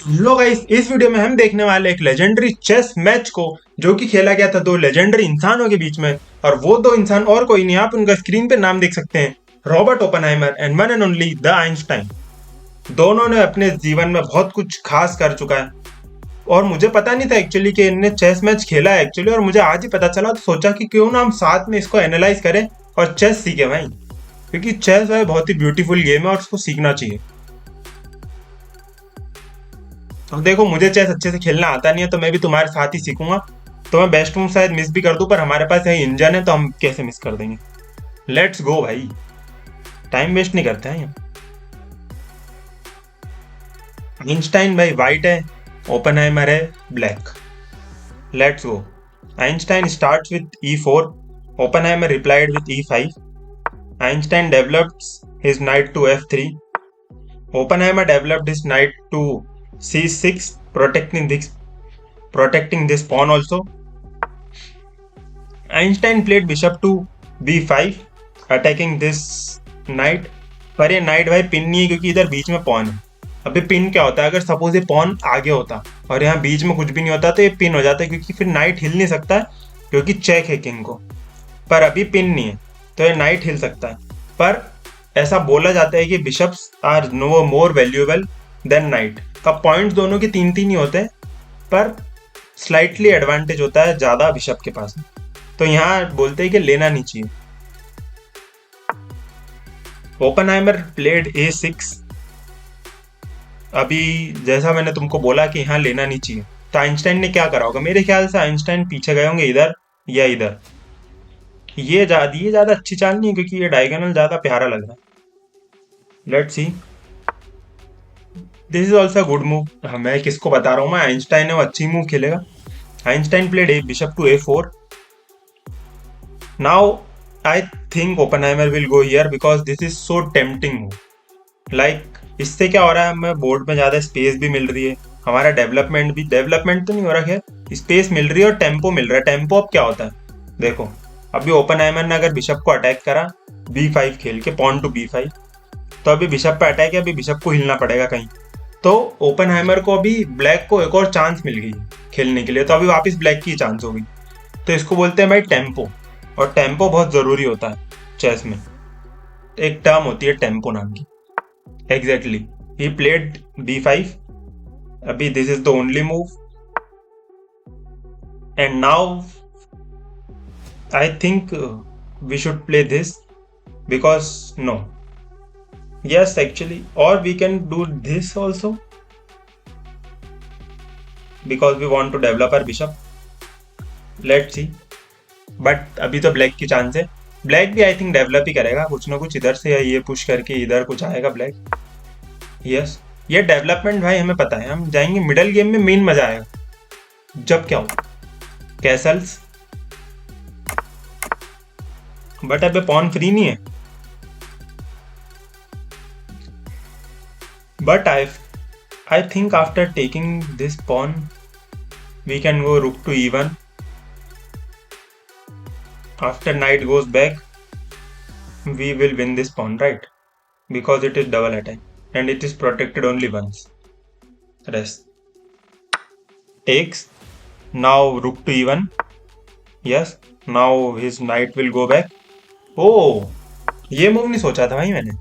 Hello guys, इस video में हम देखने वाले एक लेजेंडरी चेस मैच को जो कि खेला गया था दो लेजेंडरी इंसानों के बीच में। और वो दो इंसान और कोई नहीं, आप उनका स्क्रीन पे नाम देख सकते हैं, Robert Oppenheimer and one and only the Einstein. दोनों ने अपने जीवन में बहुत कुछ खास कर चुका है और मुझे पता नहीं था एक्चुअली कि इनने चेस मैच खेला है एक्चुअली, और मुझे आज ही पता चला, तो सोचा कि क्यों ना हम साथ में इसको एनालाइज करें और चेस सीखे भाई, क्योंकि चेस भाई बहुत ही ब्यूटीफुल गेम है और उसको सीखना चाहिए। तो देखो, मुझे चेस अच्छे से खेलना आता नहीं है, तो मैं भी तुम्हारे साथ ही सीखूंगा। तो मैं बेस्ट मूव शायद मिस भी कर दूं, पर हमारे पास यही इंजन है तो हम कैसे मिस कर देंगे। लेट्स गो भाई, टाइम वेस्ट नहीं करते हैं। आइंस्टाइन भाई वाइट है, ओपनहाइमर है black. Let's go. Einstein starts with e4, Oppenheimer replied with e5। Einstein developed his knight to f3, Oppenheimer developed his knight to c6, protecting this pawn also. Einstein played bishop to b5, attacking this knight। पर ये night भाई pin नहीं है, क्योंकि इधर बीच में pawn है। अभी पिन क्या होता है, अगर सपोज ये पॉन आगे होता और यहाँ बीच में कुछ भी नहीं होता तो ये पिन हो जाता है, क्योंकि फिर नाइट हिल नहीं सकता है, क्योंकि चेक है किंग को। पर अभी पिन नहीं है तो ये नाइट हिल सकता है। पर ऐसा बोला जाता है कि bishops are no more valuable than knight. का पॉइंट दोनों के तीन तीन ही होते हैं, पर स्लाइटली एडवांटेज होता है ज़्यादा बिशप के पास। तो यहाँ बोलते हैं कि लेना नहीं चाहिए। Oppenheimer played a6। अभी जैसा मैंने तुमको बोला कि यहाँ लेना नहीं चाहिए, तो आइंस्टाइन ने क्या करा होगा, मेरे ख्याल से आइंस्टाइन पीछे गए होंगे इधर या इधर। ये ज़्यादा अच्छी चाल नहीं है, क्योंकि ये डायगोनल ज़्यादा प्यारा लग रहा है। Let's see, this is also good move. मैं किसको बता रहा हूँ, मैं आइंस्टाइन है वो अच्छी मूव खेलेगा। Einstein played a bishop to a4। Now I think Oppenheimer will go here because this is so tempting move. Like इससे क्या हो रहा है, हमें बोर्ड में ज़्यादा स्पेस भी मिल रही है, हमारा डेवलपमेंट तो नहीं हो रहा, खैर स्पेस मिल रही है और टेम्पो मिल रहा है। टेम्पो अब क्या होता है, देखो अभी ओपनहाइमर ने अगर बिशप को अटैक करा b5 खेल के, पॉन टू b5, तो अभी बिशप पे अटैक है, अभी बिशप को हिलना पड़ेगा कहीं। तो ओपनहाइमर को अभी ब्लैक को एक और चांस मिल गई खेलने के लिए, तो अभी वापस ब्लैक की चांस होगी। तो इसको बोलते हैं भाई टेम्पो, और टेम्पो बहुत ज़रूरी होता है चेस में। एक टर्म होती है टेम्पो नाम की। Exactly, he played b5। अभी this is the only move, and now I think we should play this because no, yes actually, or we can do this also because we want to develop our bishop। let's see, but अभी तो black की chance है। Black भी I think develop ही करेगा कुछ ना कुछ इधर से, या ये पुश करके इधर कुछ आएगा ब्लैक। यस, ये डेवलपमेंट भाई हमें पता है, हम जाएंगे मिडल गेम में, मेन मजा आएगा जब क्या हो कैसल्स। बट अबे पॉन फ्री नहीं है। But I think after taking this pawn, we can go rook to e1. After knight goes back, we will win this pawn, right? Because it is double attack and it is protected only once. Rest takes. Now rook to e1. Yes. Now his knight will go back. Oh, ये move नहीं सोचा था भाई मैंने।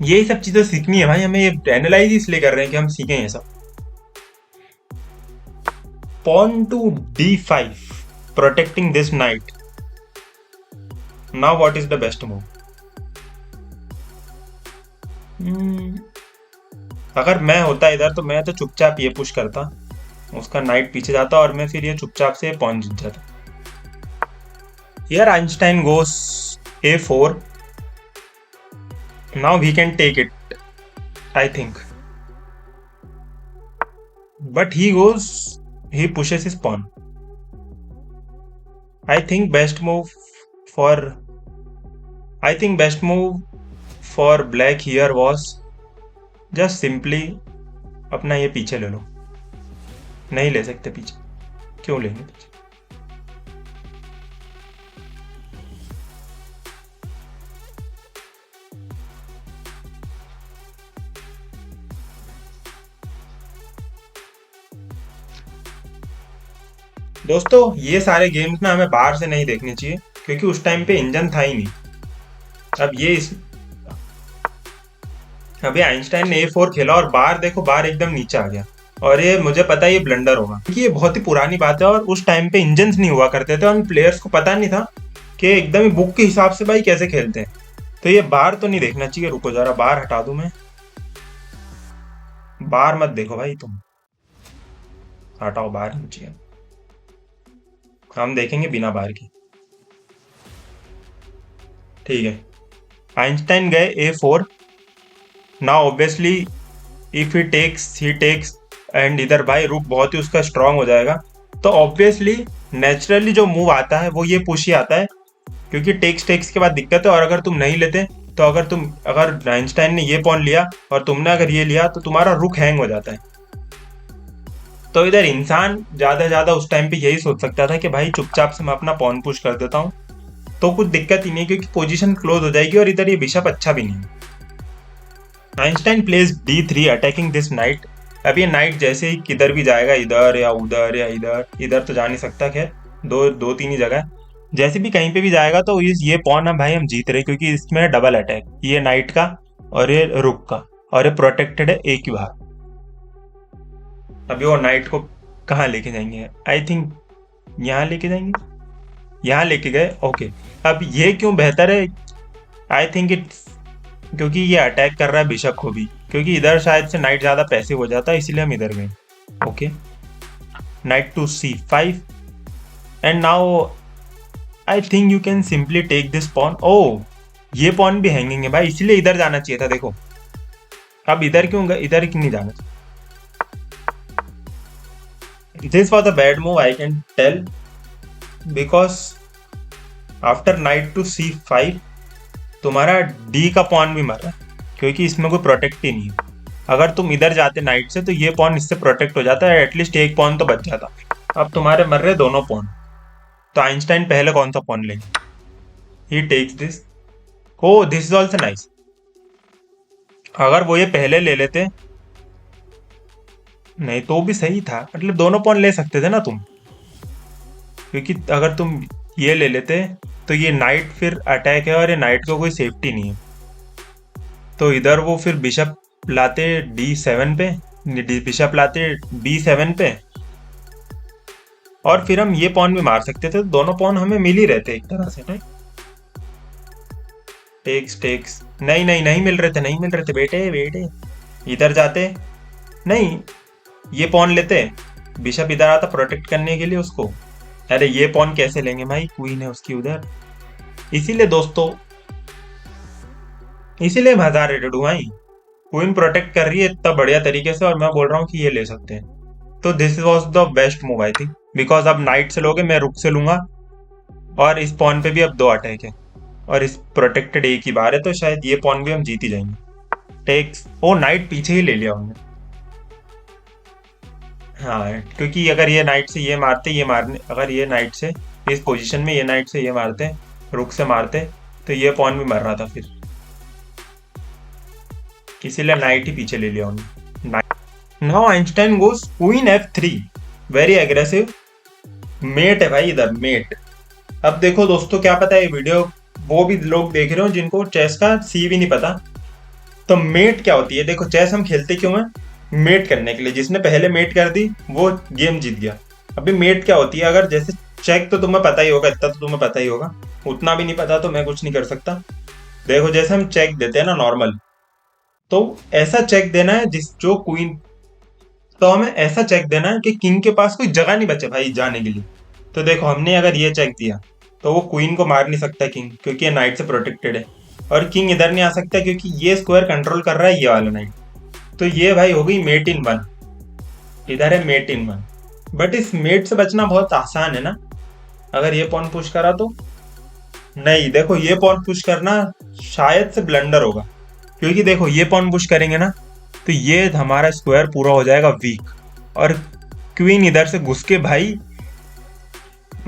यही सब चीजें सीखनी है भाई हमें, ये एनालाइज इसलिए कर रहे हैं कि हम सीखें ये सब। pawn to d5, protecting this knight। now what is the best move? अगर मैं होता इधर तो मैं तो चुपचाप ये पुश करता, उसका नाइट पीछे जाता और मैं फिर ये चुपचाप से पॉन जीत जाता। Here Einstein goes a4। now we can take it I think, but he pushes his pawn। I think best move for black here was just simply अपना ये पीछे ले लो। नहीं ले सकते पीछे, क्यों लेंगे पीछे। दोस्तों ये सारे गेम्स ना हमें बाहर से नहीं देखने चाहिए, क्योंकि उस टाइम पे इंजन था ही नहीं। अब ये इस अभी आइंस्टाइन ने A4 खेला और बार देखो, बार एकदम नीचे आ गया। और ये मुझे पता है ये ब्लंडर होगा, क्योंकि ये बहुत ही पुरानी बात है और उस टाइम पे इंजन नहीं हुआ करते थे और प्लेयर्स को पता नहीं था कि एकदम ही बुक के हिसाब से भाई कैसे खेलते हैं। तो ये बार तो नहीं देखना चाहिए। रुको जरा, बार हटा दूं मैं। बार मत देखो भाई तुम, हटाओ बार नीचे। हम देखेंगे बिना बार की। ठीक है, आइंस्टाइन गए A4। Now obviously if he takes and इधर भाई रुक बहुत ही उसका स्ट्रांग हो जाएगा। तो ऑब्वियसली नेचुरली जो मूव आता है वो ये पुश ही आता है, क्योंकि टेक्स टेक्स के बाद दिक्कत है। और अगर तुम नहीं लेते तो अगर आइंस्टाइन ने ये पॉन लिया और तुमने अगर ये लिया तो तुम्हारा रुक हैंग हो जाता है। तो इधर इंसान ज्यादा से ज्यादा उस टाइम पे यही सोच सकता था कि भाई चुपचाप से मैं अपना पॉन पुश कर देता हूँ, तो कुछ दिक्कत ही नहीं, क्योंकि पोजीशन क्लोज हो जाएगी और इधर ये बिशप अच्छा भी नहीं है। Einstein place D3 attacking this night. अब ये नाइट जैसे ही किधर भी जाएगा, इधर या उधर या इधर, इधर तो जा नहीं सकता, खैर दो दो तीन ही जगह, जैसे भी कहीं पे भी जाएगा तो ये पॉन हम भाई हम जीत रहे, क्योंकि इसमें डबल अटैक, ये नाइट का और ये रुक का, और ये प्रोटेक्टेड है एक ही बार। अभी वो नाइट को कहाँ लेके जाएंगे? आई थिंक यहाँ लेके जाएंगे, यहाँ लेके गए। ओके, अब ये क्यों बेहतर है? आई थिंक इट्स क्योंकि ये अटैक कर रहा है बिशप को भी, क्योंकि इधर शायद से नाइट ज्यादा पैसिव हो जाता है, इसलिए हम इधर गए। Okay, knight to C5 and now I think you can simply take this pawn. Oh, ये पॉन भी हैंगिंग है भाई, इसलिए इधर जाना चाहिए था। देखो अब इधर क्यों गए, इधर क्यों नहीं जाना चाहिए? This was a bad move I can tell, because after knight to C5 तुम्हारा D का पॉन भी मर रहा है, क्योंकि इसमें कोई प्रोटेक्ट ही नहीं है। अगर तुम इधर जाते नाइट से तो ये पॉन इससे प्रोटेक्ट हो जाता है, एटलीस्ट एक पॉन तो बच जाता। अब तुम्हारे मर रहे दोनों पॉन, तो आइंस्टाइन पहले कौन सा पॉन लेंगे? He takes this. Oh, this is also nice. अगर वो ये पहले ले लेते, नहीं तो भी सही था, मतलब दोनों पॉन ले सकते थे ना तुम, क्योंकि अगर तुम ये ले लेते तो ये नाइट फिर अटैक है और ये नाइट को कोई सेफ्टी नहीं है। तो इधर वो फिर बिशप लाते D7 पे, बिशप लाते B7 पे, और फिर हम ये पॉन भी मार सकते थे, तो दोनों पॉन हमें मिल ही रहते एक तरह से। नहीं टेक्स टेक्स, नहीं नहीं नहीं मिल रहे थे, नहीं मिल रहे थे बेटे बेटे। इधर जाते, नहीं ये पॉन लेते, बिशप इधर आता प्रोटेक्ट करने के लिए उसको। अरे ये पॉन कैसे लेंगे भाई, क्वीन है उसकी उधर। इसीलिए दोस्तों, इसीलिए मैं 1000 रेटेड हूँ भाई। क्वीन प्रोटेक्ट कर रही है इतना बढ़िया तरीके से, और मैं बोल रहा हूँ कि ये ले सकते हैं। तो this was the best move I think, because अब नाइट से लोगे, मैं रुक से लूंगा, और इस पॉन पे भी अब 2 अटैक है, और इस प्रोटेक्टेड एक ही बार है, तो शायद ये पॉन भी हम जीत ही जाएंगे। टेक्स, ओ नाइट पीछे ही ले लिया हमने। हाँ, क्योंकि अगर ये नाइट से ये मारते, ये मारने, अगर ये नाइट से इस पोजीशन में ये नाइट से ये मारते, रुक से मारते, तो ये पॉन भी मर रहा था फिर, इसीलिए नाइट ही पीछे ले लिया उन्होंने। Now Einstein goes queen F3, very aggressive. Mate है भाई इधर, मेट। अब देखो दोस्तों, क्या पता है ये वीडियो वो भी लोग देख रहे हो जिनको चेस का सी भी नहीं पता। तो मेट क्या होती है? देखो चेस हम खेलते क्यों है? मेट करने के लिए। जिसने पहले मेट कर दी वो गेम जीत गया। अभी मेट क्या होती है? अगर जैसे चेक तो तुम्हें पता ही होगा, इतना तो तुम्हें पता ही होगा, उतना भी नहीं पता तो मैं कुछ नहीं कर सकता। देखो जैसे हम चेक देते हैं ना नॉर्मल, तो ऐसा चेक देना है जिस जो क्वीन, तो हमें ऐसा चेक देना है कि किंग के पास कोई जगह नहीं बचे भाई जाने के लिए। तो देखो हमने अगर ये चेक दिया तो वो क्वीन को मार नहीं सकता किंग, क्योंकि ये नाइट से प्रोटेक्टेड है, और किंग इधर नहीं आ सकता क्योंकि ये स्क्वायर कंट्रोल कर रहा है ये वाला नाइट। तो ये भाई हो गई मेट इन 1, इधर है मेट इन 1। बट इस मेट से बचना बहुत आसान है ना, अगर ये पॉन पुश करा तो। नहीं, देखो ये पॉन पुश करना शायद से ब्लंडर होगा, क्योंकि देखो ये पॉन पुश करेंगे ना तो ये हमारा स्क्वायर पूरा हो जाएगा वीक, और क्वीन इधर से घुस के भाई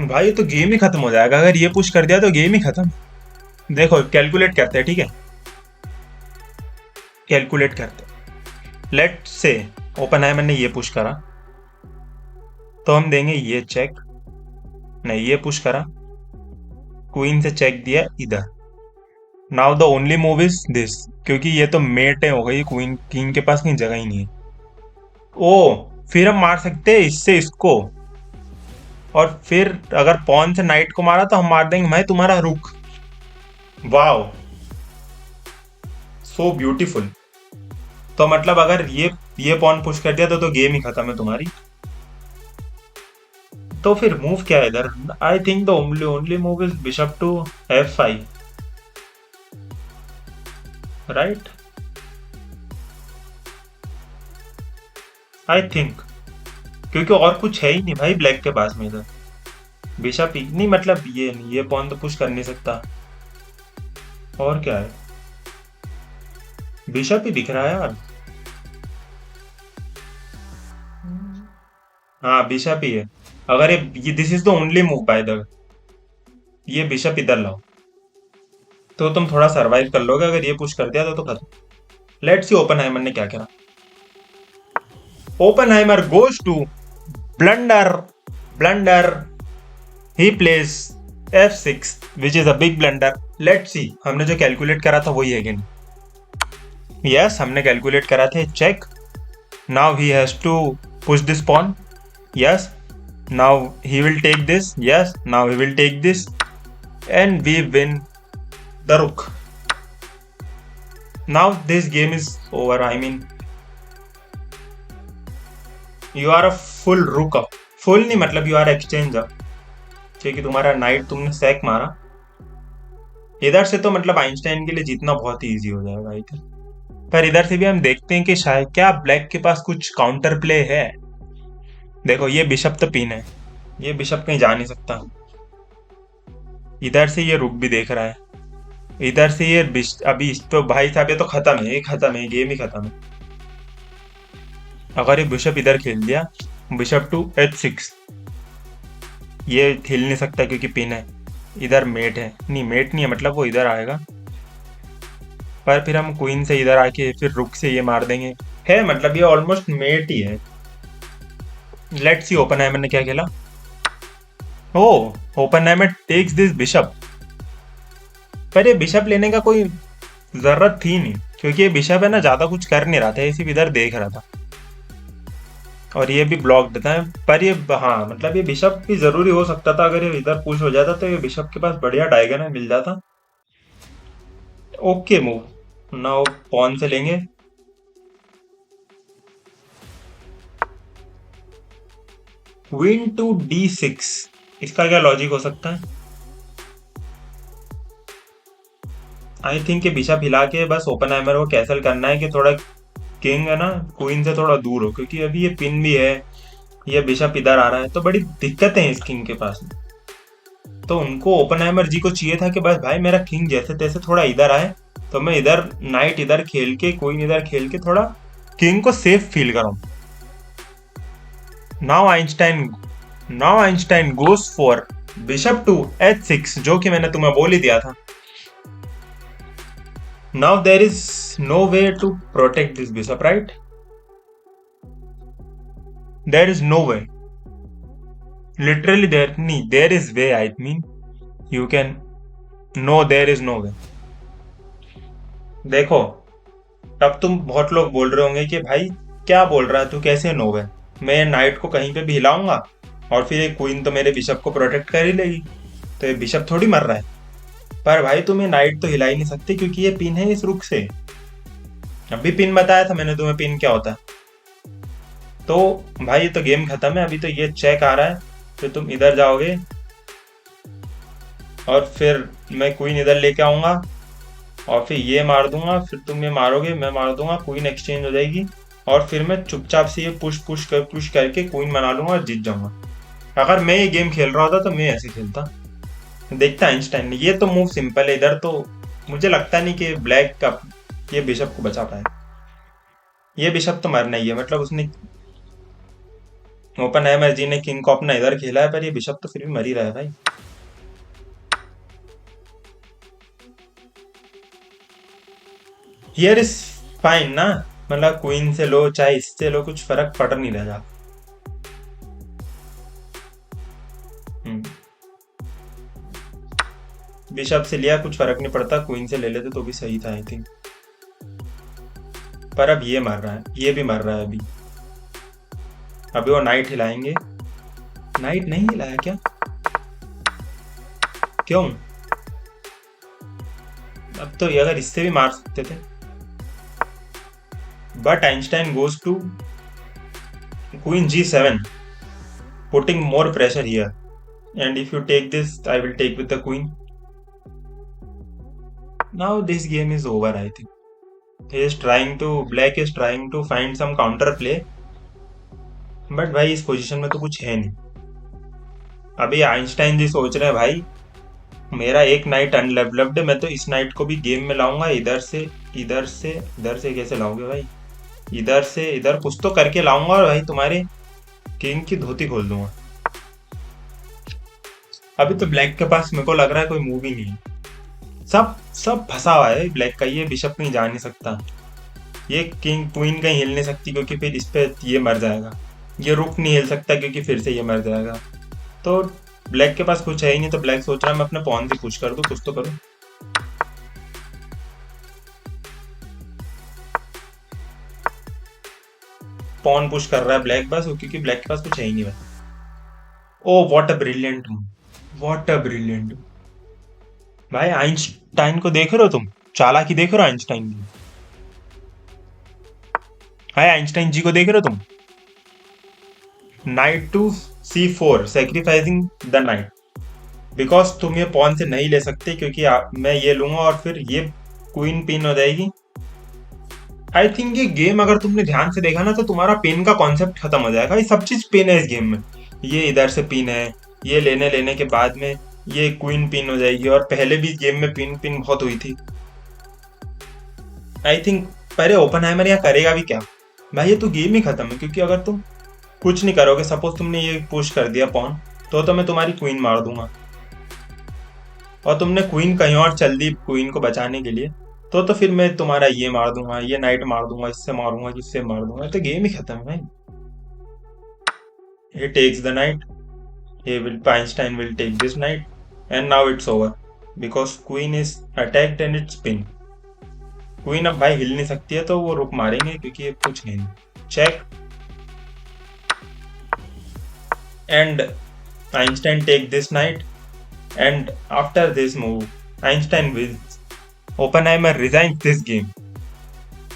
भाई तो गेम ही खत्म हो जाएगा। अगर ये पुश कर दिया तो गेम ही खत्म। देखो कैलकुलेट करते हैं, ठीक है, कैलकुलेट करते हैं। लेट से ओपनहाइमर ने ये पुश करा तो हम देंगे ये चेक, नहीं, ये पुश करा, क्वीन से चेक दिया इधर। Now the only move is this, क्योंकि ये तो मेट हो गई, क्वीन किंग के पास कहीं जगह ही नहीं है। ओ, फिर हम मार सकते हैं इससे इसको, और फिर अगर पॉन से नाइट को मारा तो हम मार देंगे भाई तुम्हारा रुक। Wow, so beautiful. तो मतलब अगर ये पॉन पुश कर दिया तो गेम ही खत्म है तुम्हारी। तो फिर मूव क्या है इधर? I think the only only move is bishop to F5, right? I think, क्योंकि और कुछ है ही नहीं भाई ब्लैक के पास में इधर। बिशप ही नहीं, मतलब ये नहीं, ये पॉन तो पुश कर नहीं सकता। और क्या है? बिशप ही दिख रहा है यार। हाँ, बिशप ही है। अगर ये this is the only move by the way, ये बिशप इधर लाओ तो तुम थोड़ा सरवाइव कर लोगे। अगर ये पुश कर दिया तो खत्म। लेट्स सी ओपनहाइमर ने क्या करा। Oppenheimer goes to blunder, blunder. He places F6 which is a big blunder. Let's see हमने जो कैलकुलेट करा था वही है कि नहीं। यस, हमने कैलकुलेट करा था check. Now he has to push this pawn. Yes, now he will take this. Yes, now he will take this, and we win the rook. Now this game is over. I mean, you are a full rook up. Full नहीं, मतलब you are exchange up, क्योंकि तुम्हारा night तुमने sac मारा इधर से, तो मतलब आइंस्टाइन के लिए जीतना बहुत ही ईजी हो जाएगा इधर। पर इधर से भी हम देखते हैं कि शायद क्या ब्लैक के पास कुछ काउंटर प्ले है। देखो, ये बिशप तो पिन है, ये बिशप कहीं जा नहीं सकता। इधर से ये रुक भी देख रहा है, इधर से ये अभी इस तो भाई साहब ये तो खत्म है, ये खत्म है, गेम ही खत्म है। अगर ये बिशप इधर खेल दिया, बिशप टू H6, ये खेल नहीं सकता क्योंकि पिन है। इधर मेट है, नहीं मेट नहीं है, मतलब वो इधर आएगा, पर फिर हम क्वीन से इधर आके फिर रुक से ये मार देंगे। है मतलब ये ऑलमोस्ट मेट ही है। लेट्स सी ओपनहाइमर ने क्या खेला। ओ, ओपनहाइमर टेक्स दिस बिशप। पर ये बिशप लेने का कोई जरूरत थी नहीं, क्योंकि ये बिशप है ना ज्यादा कुछ कर नहीं रहा था, ये सिर्फ इधर देख रहा था, और ये भी ब्लॉक्ड था। पर ये हाँ, मतलब ये बिशप भी जरूरी हो सकता था। अगर ये इधर पुश हो जाता तो ये बिशप के पास बढ़िया डायगोनल मिल जाता। Okay move. नाउ पॉन से लेंगे। क्वीन टू D6, इसका क्या लॉजिक हो सकता है? आई थिंक ये बिशप हिला के बस ओपनहाइमर को कैंसिल करना है कि थोड़ा किंग है ना क्वीन से थोड़ा दूर हो, क्योंकि अभी ये पिन भी है, ये बिशप इधर आ रहा है, तो बड़ी दिक्कतें हैं इस किंग के पास में। तो उनको ओपनहाइमर जी को चाहिए था कि बस भाई मेरा किंग जैसे तैसे थोड़ा इधर आए, तो मैं इधर नाइट इधर खेल के क्वीन इधर खेल के थोड़ा किंग को सेफ फील कराऊं। Now Einstein goes for bishop to H6, जो कि मैंने तुम्हें बोल ही दिया था। Now there is no way to protect this bishop, right? There is no way, literally there is way. I mean you can, no there is no way. देखो, अब तुम बहुत लोग बोल रहे होंगे कि भाई क्या बोल रहा है तू, कैसे नो वे? मैं नाइट को कहीं पे भी हिलाऊंगा और फिर ये क्वीन तो मेरे बिशप को प्रोटेक्ट कर ही लेगी, तो ये बिशप थोड़ी मर रहा है। पर भाई तुम्हें नाइट तो हिला ही नहीं सकती, क्योंकि ये पिन है इस रुक से। अभी पिन बताया था मैंने तुम्हें, पिन क्या होता है। तो भाई ये तो गेम खत्म है। अभी तो ये चेक आ रहा है, फिर तुम इधर जाओगे और फिर मैं क्वीन इधर लेके आऊंगा और फिर ये मार दूंगा, फिर तुम ये मारोगे, मैं मार दूंगा, क्वीन एक्सचेंज हो जाएगी, और फिर मैं चुपचाप से ये पुश करके क्वीन बना लूंगा और जीत जाऊंगा। अगर मैं ये गेम खेल रहा होता तो मैं ऐसे खेलता। देखता आइंस्टाइन ने, ये तो मूव सिंपल है। इधर तो मुझे लगता नहीं कि ब्लैक का ये बिशप को बचा पाए। ये बिशप तो मरना ही है, मतलब उसने ओपनहाइमर जी ने किंग को अपना इधर खेला है, पर ये बिशप तो फिर भी मर ही रहा है भाई। हियर इज फाइन ना, मतलब क्वीन से लो चाहे इससे लो, कुछ फर्क पड़ नहीं रहा। बिशप से लिया, कुछ फर्क नहीं पड़ता, क्वीन से ले लेते तो भी सही था आई थिंक। पर अब ये मर रहा है, ये भी मर रहा है अभी। अभी वो नाइट हिलाएंगे। नाइट नहीं हिलाया क्या? क्यों? अब तो ये अगर इससे भी मार सकते थे। But Einstein goes to queen G7, putting more pressure here. And if you take this, I will take with the queen. Now this game is over, I think. Black is trying to find some counter play. But भाई इस position में तो कुछ है नहीं। अभी Einstein जी सोच रहे हैं भाई मेरा एक नाइट अनडेवलप्ड है, मैं तो इस नाइट को भी गेम में लाऊंगा, इधर से इधर से इधर से कैसे लाओगे भाई, इधर से इधर कुछ तो करके लाऊंगा और भाई तुम्हारे किंग की धोती खोल दूंगा। अभी तो ब्लैक के पास मेरे को लग रहा है कोई मूव ही नहीं है, सब सब फंसा हुआ है ब्लैक का। ये बिशप कहीं जा नहीं सकता, ये किंग क्वीन कहीं हिल नहीं सकती क्योंकि फिर इस पे ये मर जाएगा, ये रुक नहीं हिल सकता क्योंकि फिर से ये मर जाएगा। तो ब्लैक के पास कुछ है ही नहीं, तो ब्लैक सोच रहा है मैं अपने पॉन से पुश कर दूं, कुछ तो करूं। पॉन पुश कर रहा है ब्लैक बस, क्योंकि ब्लैक के पास कुछ है ही नहीं भाई। Oh what a brilliant, what a brilliant. भाई आइंस्टाइन को देख रहे हो तुम, चालाकी देख रहे हो आइंस्टाइन की। भाई आइंस्टाइन जी को देख रहे हो तुम, knight to C4 sacrificing the knight, because तुम ये पॉन से नहीं ले सकते क्योंकि मैं ये लूंगा और फिर ये क्वीन पिन हो जाएगी। आई थिंक ये गेम अगर तुमने ध्यान से देखा ना तो तुम्हारा पिन का कॉन्सेप्ट खत्म हो जाएगा। ये सब चीज पिन है इस गेम में, ये इधर से पिन है, ये लेने लेने के बाद में ये क्वीन पिन हो जाएगी, और पहले भी गेम में पिन पिन बहुत हुई थी आई थिंक। पहले ओपनहाइमर यहाँ करेगा भी क्या भाई, ये तो गेम ही खत्म है, क्योंकि अगर तुम कुछ नहीं करोगे, सपोज तुमने ये पुश कर दिया पॉन, तो मैं तुम्हारी क्वीन मार दूंगा, और तुमने क्वीन कहीं और चल दी क्वीन को बचाने के लिए, तो फिर मैं तुम्हारा ये मार दूंगा, ये नाइट मार दूंगा, इससे मारूंगा, इससे मार दूंगा, तो गेम ही खत्म है भाई। he takes the knight, Einstein will take this knight, and now it's over because queen is attacked and it's pinned. Queen अब भाई हिल नहीं सकती है, तो वो रुक मारेंगे क्योंकि ये कुछ नहीं। Check, and Einstein take this knight, and after this move Einstein wins. Oppenheimer resigns this game.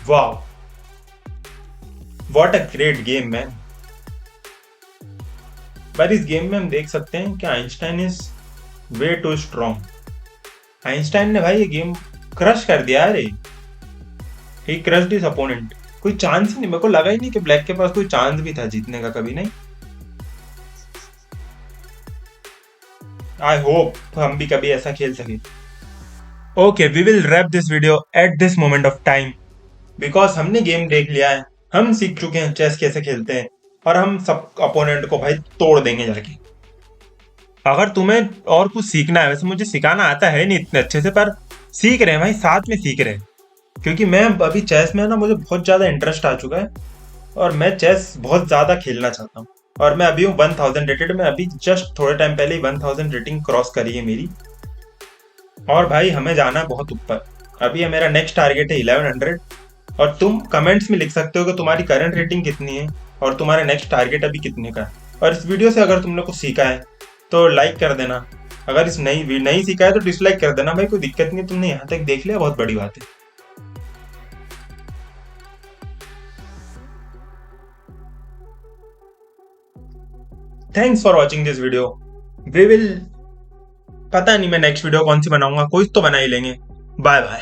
Wow, what a great game man. पर इस गेम में हम देख सकते हैं कि Einstein is way too strong. Einstein ने भाई ये गेम क्रश कर दिया। अरे ही क्रश्ड हिज अपोनेंट, कोई चांस ही नहीं। मेरे को लगा ही नहीं कि ब्लैक के पास कोई चांस भी था जीतने का, कभी नहीं। आई होप हम भी कभी ऐसा खेल सके। Okay, we will wrap this video at this moment of time, because हमने गेम देख लिया है, हम सीख चुके हैं चेस कैसे खेलते हैं, और हम सब अपोनेंट को भाई तोड़ देंगे जाके। अगर तुम्हें और कुछ सीखना है, वैसे मुझे सिखाना आता है नहीं इतने अच्छे से, पर सीख रहे हैं भाई, साथ में सीख रहे हैं, क्योंकि मैं अभी चेस में ना मुझे बहुत ज़्यादा इंटरेस्ट आ चुका है, और मैं चेस बहुत ज़्यादा खेलना चाहता हूँ। और मैं अभी हूँ 1000 रेटेड में, अभी जस्ट थोड़े टाइम पहले ही 1000 रेटिंग क्रॉस करी है मेरी, और भाई हमें जाना है बहुत ऊपर। अभी है मेरा नेक्स्ट टारगेट है 1100, और तुम कमेंट्स में लिख सकते हो कि तुम्हारी करंट रेटिंग कितनी है और तुम्हारा नेक्स्ट टारगेट अभी कितने का है। और इस वीडियो से अगर तुमने कुछ सीखा है तो लाइक कर देना, अगर इस नहीं सीखा है तो डिसलाइक कर देना भाई, कोई दिक्कत नहीं, तुमने यहाँ तक देख लिया, बहुत बड़ी बात है। Thanks for watching this video. We will, पता नहीं मैं नेक्स्ट वीडियो कौन सी बनाऊंगा, कोई तो बना ही लेंगे। Bye bye.